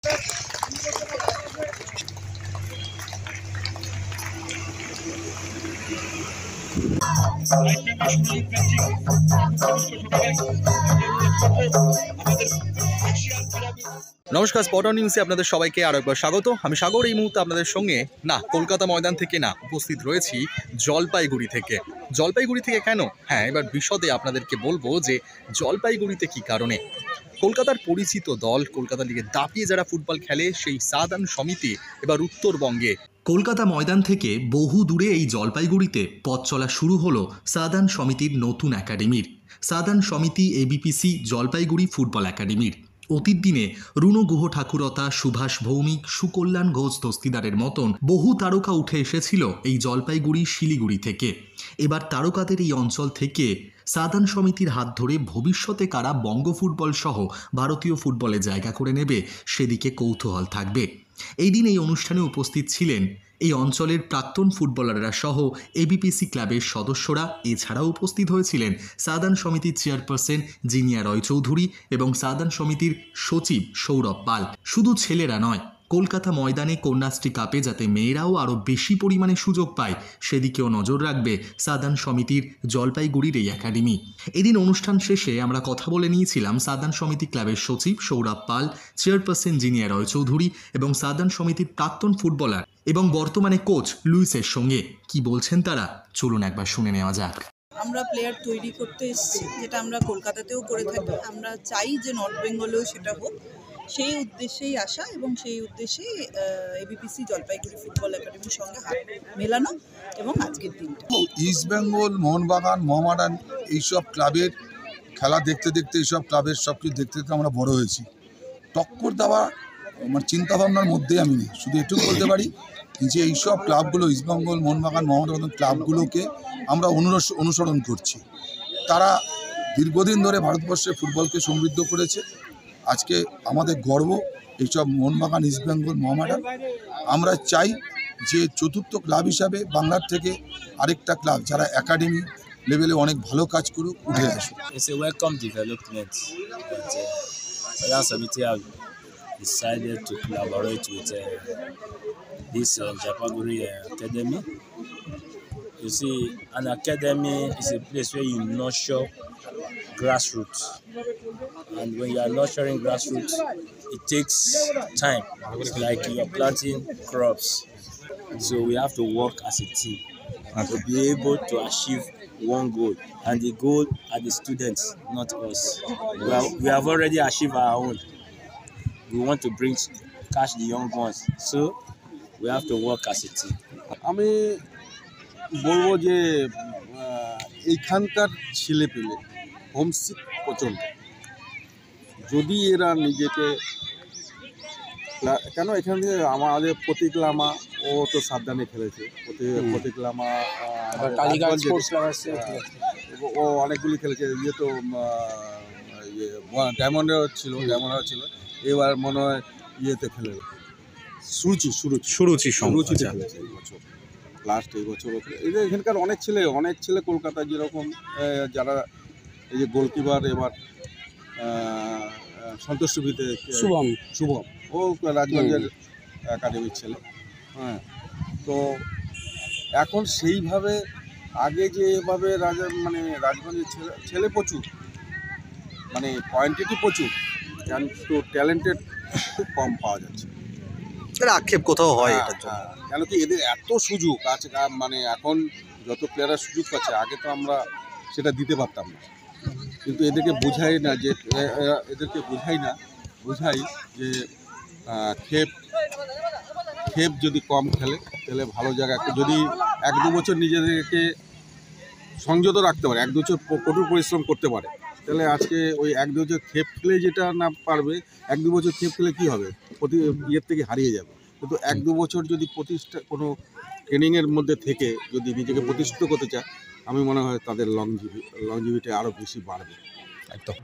নমস্কার, spot on নিউজে আপনাদের সবাইকে আরো একবার স্বাগত। আমি সাগর। এই মুহূর্তে আপনাদের সঙ্গে কলকাতা ময়দান থেকে উপস্থিত রয়েছি জলপাইগুড়ি থেকে। জলপাইগুড়ি থেকে কেন? হ্যাঁ, এবার বিশদে আপনাদেরকে বলবো যে জলপাইগুড়িতে কি কারণে। কলকাতার পরিচিত দল, কলকাতা লিগে দাপিয়ে যারা ফুটবল খেলে, সেই সাদান সমিতি এবার উত্তরবঙ্গে। কলকাতা ময়দান থেকে বহু দূরে এই জলপাইগুড়িতে পথ চলা শুরু হলো সাদান সমিতির নতুন একাডেমির। সাদান সমিতি এবিপিসি জলপাইগুড়ি ফুটবল একাডেমির। অতীত দিনে রুনু গুহ ঠাকুরতা, সুভাষ ভৌমিক, সুকল্যাণ ঘোষ দস্তিদারের মতন বহু তারকা উঠে এসেছিল এই জলপাইগুড়ি শিলিগুড়ি থেকে। এবার তারকাদের এই অঞ্চল থেকে সাদান সমিতির হাত ধরে ভবিষ্যতে কারা বঙ্গ ফুটবল সহ ভারতীয় ফুটবলে জায়গা করে নেবে, সেদিকে কৌতূহল থাকবে। এই দিন এই অনুষ্ঠানে উপস্থিত ছিলেন এই অঞ্চলের প্রাক্তন ফুটবলাররা সহ এবিপিসি ক্লাবের সদস্যরা। এছাড়াও উপস্থিত হয়েছিলেন সাদান সমিতির চেয়ারপারসন জিনিয়া রয়চৌধুরী এবং সাদান সমিতির সচিব সৌরভ পাল। শুধু ছেলেরা নয়, কলকাতা ময়দানে কন্যাশ্রী কাপে যাতে মেয়েরাও আরও বেশি পরিমাণে সুযোগ পায়, সেদিকেও নজর রাখবে সাদান সমিতির জলপাইগুড়ির এই একাডেমি। এদিন অনুষ্ঠান শেষে আমরা কথা বলে নিয়েছিলাম সাদান সমিতি ক্লাবের সচিব সৌরভ পাল, চেয়ারপারসন জিনিয়া রয়চৌধুরী এবং সাদান সমিতির প্রাক্তন ফুটবলার এবং বর্তমানে কোচ লুইসের সঙ্গে। কি বলছেন তারা, চলুন একবার শুনে নেওয়া যাক। আমরা প্লেয়ার তৈরি করতে এসেছি, যেটা আমরা কলকাতাতেও করে থাকি। আমরা চাই যে নর্থ বেঙ্গলেও সেটা হোক, সেই উদ্দেশ্যেই আসা এবং সেই উদ্দেশ্যেই এবিপিসি জলপাইগুড়ি ফুটবল একাডেমির সঙ্গে হাত মেলানো এবং আজকের দিনটা। ইস্ট বেঙ্গল, মোহনবাগান, মোহামেডান এইসব ক্লাবের খেলা দেখতে দেখতে, এইসব ক্লাবের সব কিছু দেখতে দেখতে আমরা বড় হয়েছি। টক্কর দেওয়া আমার চিন্তাভাবনার মধ্যেই আমি নেই। শুধু এটুকু বলতে পারি যে এইসব ক্লাবগুলো, ইস্ট বেঙ্গল, মোহনবাগান, মোহামেডান ক্লাবগুলোকে আমরা অনুসরণ করছি। তারা দীর্ঘদিন ধরে ভারতবর্ষে ফুটবলকে সমৃদ্ধ করেছে। আজকে আমাদের গর্ব এইসব মোহনবাগান, ইস্ট বেঙ্গল, মোহামেডান। আমরা চাই যে চতুর্থ ক্লাব হিসাবে বাংলার থেকে আরেকটা ক্লাব যারা একাডেমি লেভেলে অনেক ভালো কাজ করুক, উঠে আসুক। It's a welcome development that Sadan Samiti have decided to collaborate with this Jolpaiguri Academy. You see, an academy is a place where you nurture grassroots, and when you are nurturing grassroots, it takes time. It's like you are planting crops, so we have to work as a team to be able to achieve one goal, and the goal are the students, not us. We have already achieved our own. We want to catch the young ones, so we have to work as a team. আমি বলবো যে এইখানকার ছেলেপেলে homesick প্রচণ্ড। যদি এরা নিজেকে, কেন এখান থেকে আমাদের প্রতীক লামা, ও তো সাবধানে খেলেছে, প্রতীক লামা ও অনেকগুলি খেলেছে। ইয়ে তো ডায়মন্ডের ছিল, এবার মনে হয় ইয়েতে খেলে সুরুচি খেলেছে এই বছর, লাস্ট এই বছর। এদের এখানকার অনেক ছেলে কলকাতা, যেরকম যারা এই যে গোলকিপার এবার সন্তোষ সুবিতে শুভম, ও রাজগঞ্জের একাডেমির ছেলে। হ্যাঁ, তো এখন সেইভাবে আগে যেভাবে রাজগঞ্জের ছেলে প্রচুর, মানে কোয়ান্টিটি প্রচুর, কিন্তু ট্যালেন্টেড খুব কম পাওয়া যাচ্ছে। আক্ষেপ কোথাও হয়, কেন কি এদের এত সুযোগ আছে, মানে এখন যত প্লেয়াররা সুযোগ পাচ্ছে, আগে তো আমরা সেটা দিতে পারতাম না। কিন্তু এদেরকে বোঝাই যে খেপ যদি কম খেলে তাহলে ভালো জায়গায়, যদি 1-2 বছর নিজেদেরকে সংযত রাখতে পারে, 1-2 বছর কঠোর পরিশ্রম করতে পারে, তাহলে আজকে ওই 1-2 বছর খেপ খেলে যেটা না পারবে, 1-2 বছর খেপ খেলে কী হবে, ইয়ের থেকে হারিয়ে যাবে। কিন্তু 1-2 বছর যদি কোনো ট্রেনিংয়ের মধ্যে থেকে যদি নিজেকে প্রতিষ্ঠিত করতে চায়, আমি মনে হয় তাদের লংজিভিটি আরও বেশি বাড়বে। একদম।